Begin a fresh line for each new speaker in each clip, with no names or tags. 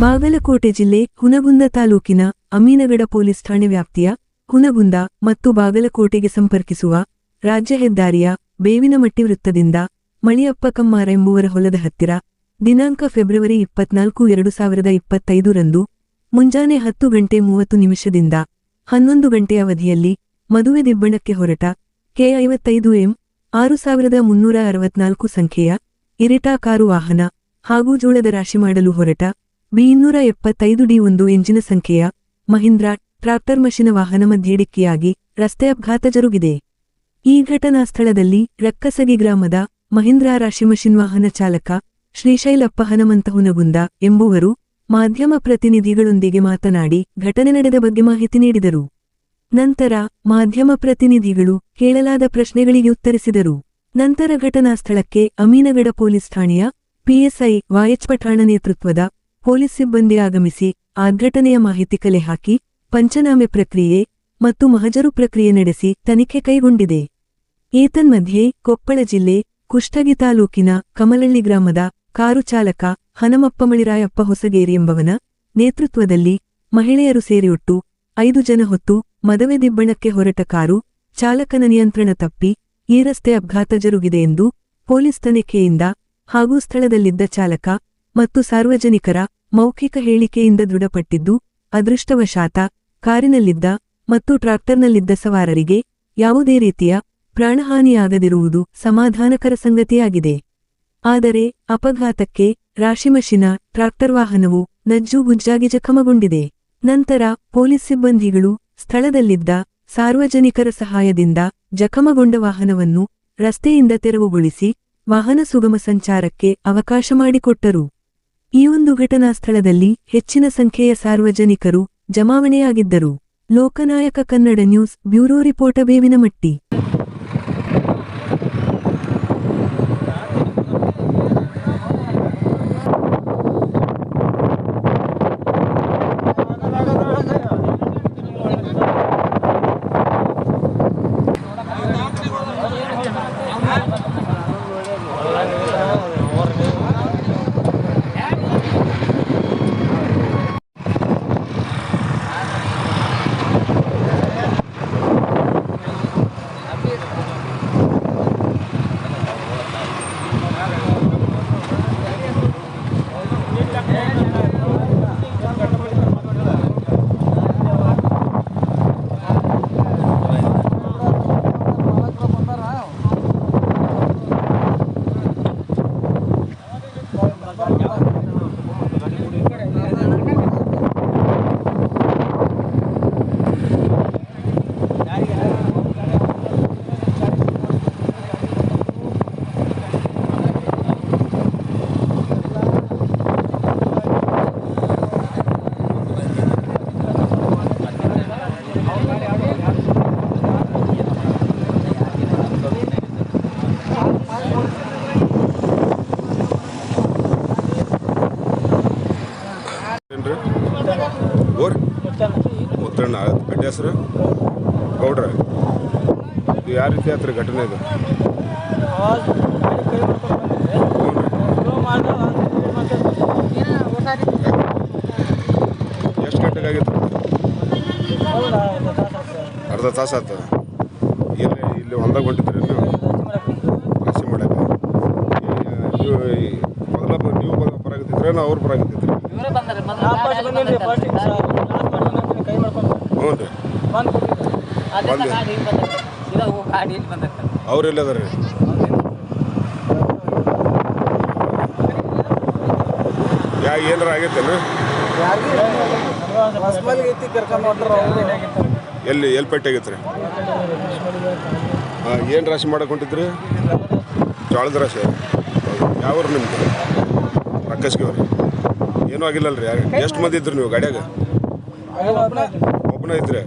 ಬಾಗಲಕೋಟೆ ಜಿಲ್ಲೆ ಹುನಗುಂದ ತಾಲೂಕಿನ ಅಮೀನಗಡ ಪೊಲೀಸ್ ಠಾಣೆ ವ್ಯಾಪ್ತಿಯ ಹುನಗುಂದ ಮತ್ತು ಬಾಗಲಕೋಟೆಗೆ ಸಂಪರ್ಕಿಸುವ ರಾಜ್ಯ ಹೆದ್ದಾರಿಯ ಬೇವಿನಮಟ್ಟಿ ವೃತ್ತದಿಂದ ಮಳಿಯಪ್ಪ ಕಮ್ಮಾರ ಎಂಬುವರ ಹೊಲದ ಹತ್ತಿರ ದಿನಾಂಕ ಫೆಬ್ರವರಿ 24, 2025 ರಂದು ಮುಂಜಾನೆ 10:30 11 ಗಂಟೆ ಅವಧಿಯಲ್ಲಿ ಮದುವೆ ದಿಬ್ಬಣಕ್ಕೆ ಹೊರಟ K55M 6364 ಸಂಖ್ಯೆಯ ಇರಿಟಾ ಕಾರು ವಾಹನ ಹಾಗೂ ಜೋಳದ ರಾಶಿ ಮಾಡಲು ಹೊರಟ B275D1 ಎಂಜಿನ ಸಂಖ್ಯೆಯ ಮಹಿಂದ್ರಾ ಟ್ರಾಕ್ಟರ್ ಮಷಿನ ವಾಹನ ಮಧ್ಯೆ ಡಿಕ್ಕಿಯಾಗಿ ರಸ್ತೆ ಅಪಘಾತ ಜರುಗಿದೆ. ಈ ಘಟನಾ ಸ್ಥಳದಲ್ಲಿ ರಕ್ಕಸಗಿ ಗ್ರಾಮದ ಮಹಿಂದ್ರಾ ರಾಶಿ ಮಷಿನ್ ವಾಹನ ಚಾಲಕ ಶ್ರೀಶೈಲಪ್ಪ ಹನುಮಂತ ಹುನಗುಂದ ಎಂಬುವರು ಮಾಧ್ಯಮ ಪ್ರತಿನಿಧಿಗಳೊಂದಿಗೆ ಮಾತನಾಡಿ ಘಟನೆ ನಡೆದ ಬಗ್ಗೆ ಮಾಹಿತಿ ನೀಡಿದರು. ನಂತರ ಮಾಧ್ಯಮ ಪ್ರತಿನಿಧಿಗಳು ಕೇಳಲಾದ ಪ್ರಶ್ನೆಗಳಿಗೆ ಉತ್ತರಿಸಿದರು. ನಂತರ ಘಟನಾ ಸ್ಥಳಕ್ಕೆ ಅಮೀನಗಡ ಪೊಲೀಸ್ ಠಾಣೆಯ PSI YH ಪಠಾಣ ನೇತೃತ್ವದ ಪೊಲೀಸ್ ಸಿಬ್ಬಂದಿ ಆಗಮಿಸಿ ಆ ಘಟನೆಯ ಮಾಹಿತಿ ಕಲೆ ಹಾಕಿ ಪಂಚನಾಮೆ ಪ್ರಕ್ರಿಯೆ ಮತ್ತು ಮಹಜರು ಪ್ರಕ್ರಿಯೆ ನಡೆಸಿ ತನಿಖೆ ಕೈಗೊಂಡಿದೆ. ಏತನ್ಮಧ್ಯೆ ಕೊಪ್ಪಳ ಜಿಲ್ಲೆ ಕುಷ್ಟಗಿ ತಾಲೂಕಿನ ಕಮಲಳ್ಳಿ ಗ್ರಾಮದ ಕಾರು ಚಾಲಕ ಹನಮಪ್ಪ ಮಳಿರಾಯಪ್ಪ ಹೊಸಗೇರಿ ಎಂಬವನ ನೇತೃತ್ವದಲ್ಲಿ ಮಹಿಳೆಯರು ಸೇರಿ ಒಟ್ಟು 5 ಜನ ಹೊತ್ತು ಮದುವೆ ದಿಬ್ಬಣಕ್ಕೆ ಹೊರಟ ಕಾರು ಚಾಲಕನ ನಿಯಂತ್ರಣ ತಪ್ಪಿ ಈ ರಸ್ತೆ ಅಪಘಾತ ಜರುಗಿದೆ ಎಂದು ಪೊಲೀಸ್ ತನಿಖೆಯಿಂದ ಹಾಗೂ ಸ್ಥಳದಲ್ಲಿದ್ದ ಚಾಲಕ ಮತ್ತು ಸಾರ್ವಜನಿಕರ ಮೌಖಿಕ ಹೇಳಿಕೆಯಿಂದ ದೃಢಪಟ್ಟಿದ್ದು, ಅದೃಷ್ಟವಶಾತ ಕಾರಿನಲ್ಲಿದ್ದ ಮತ್ತು ಟ್ರಾಕ್ಟರ್ನಲ್ಲಿದ್ದ ಸವಾರರಿಗೆ ಯಾವುದೇ ರೀತಿಯ ಪ್ರಾಣಹಾನಿಯಾಗದಿರುವುದು ಸಮಾಧಾನಕರ ಸಂಗತಿಯಾಗಿದೆ. ಆದರೆ ಅಪಘಾತಕ್ಕೆ ರಾಶಿಮಷಿನ ಟ್ರಾಕ್ಟರ್ ವಾಹನವು ನಜ್ಜುಗುಜ್ಜಾಗಿ ಜಖಮಗೊಂಡಿದೆ. ನಂತರ ಪೊಲೀಸ್ ಸಿಬ್ಬಂದಿಗಳು ಸ್ಥಳದಲ್ಲಿದ್ದ ಸಾರ್ವಜನಿಕರ ಸಹಾಯದಿಂದ ಜಖಮಗೊಂಡ ವಾಹನವನ್ನು ರಸ್ತೆಯಿಂದ ತೆರವುಗೊಳಿಸಿ ವಾಹನ ಸುಗಮ ಸಂಚಾರಕ್ಕೆ ಅವಕಾಶ ಮಾಡಿಕೊಟ್ಟರು. ಈ ಒಂದು ಘಟನಾ ಸ್ಥಳದಲ್ಲಿ ಹೆಚ್ಚಿನ ಸಂಖ್ಯೆಯ ಸಾರ್ವಜನಿಕರು ಜಮಾವಣೆಯಾಗಿದ್ದರು. Lokanayaka Kannada news bureau report Bevinamatti.
Muttanna Gadde ಹೆಸರು ಗೌಡ್ರ. ಇದು ಯಾವ ರೀತಿ ಆತ್ರ ಘಟನೆ ಇದು? ಎಷ್ಟು ಗಂಟೆಗೆ ಆಗಿತ್ತು? ಅರ್ಧ ತಾಸು ಆಯ್ತು. ಇಲ್ಲಿ ಹೊಲ್ದಾಗ ಹೊಂಟಿದ್ರಿ ನೀವು ರಾಶಿ ಮಾಡಕ್ಕೆ? ನೀವು ಬರಾಗತ್ತಿದ್ರೆ ಅವ್ರು ಬರಾಗತ್ತಿದ್ರಿ? ಅವ್ರೆಲ್ಲ ಅದಾರ? ಏನಾರ ಆಗೈತೇನು? ಎಲ್ಲಿ ಪೆಟ್ಟಿ ಆಗೈತ್ರಿ? ಏನು ರಾಶಿ ಮಾಡಕ್ಕೆ ಹೊಂಟಿದ್ರಿ? ಜೋಳದ ರಾಶಿ. ಯಾವ್ರು ನಿಮ್ದು? ರಕ್ಕಸ್ಗೆ ಅವ್ರಿ. ಏನೂ ಆಗಿಲ್ಲಲ್ರಿ? ಎಷ್ಟು ಮಂದಿ ಇದ್ರಿ ನೀವು ಗಾಡಿಯಾಗ? ಒಬ್ಬನ ಇದ್ರೆ?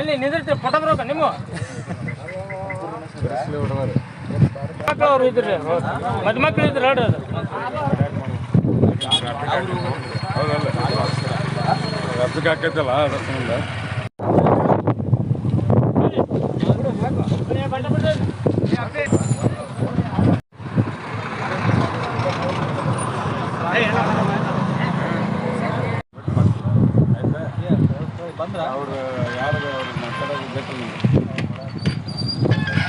ಎಲ್ಲಿ ನಿಂದಿರ್ತೀರಿ ಫೋಟೋ ಬರೋಕ ನಿಮ್ಮ ಮಕ್ಕಳು ಅವ್ರು ಇದ್ರಿ ಮದುಮಕ್ಳು ಇದ್ರು ಹೇಳ್ರಿ ಅದು
ಅದಕ್ಕೆ ಹಾಕೈತಲ್ಲ ಅದ್ರ ಸಂಬಂಧ ಅವ್ರು ಯಾರು ಮಾತಾಡೋದು ಬೇಕು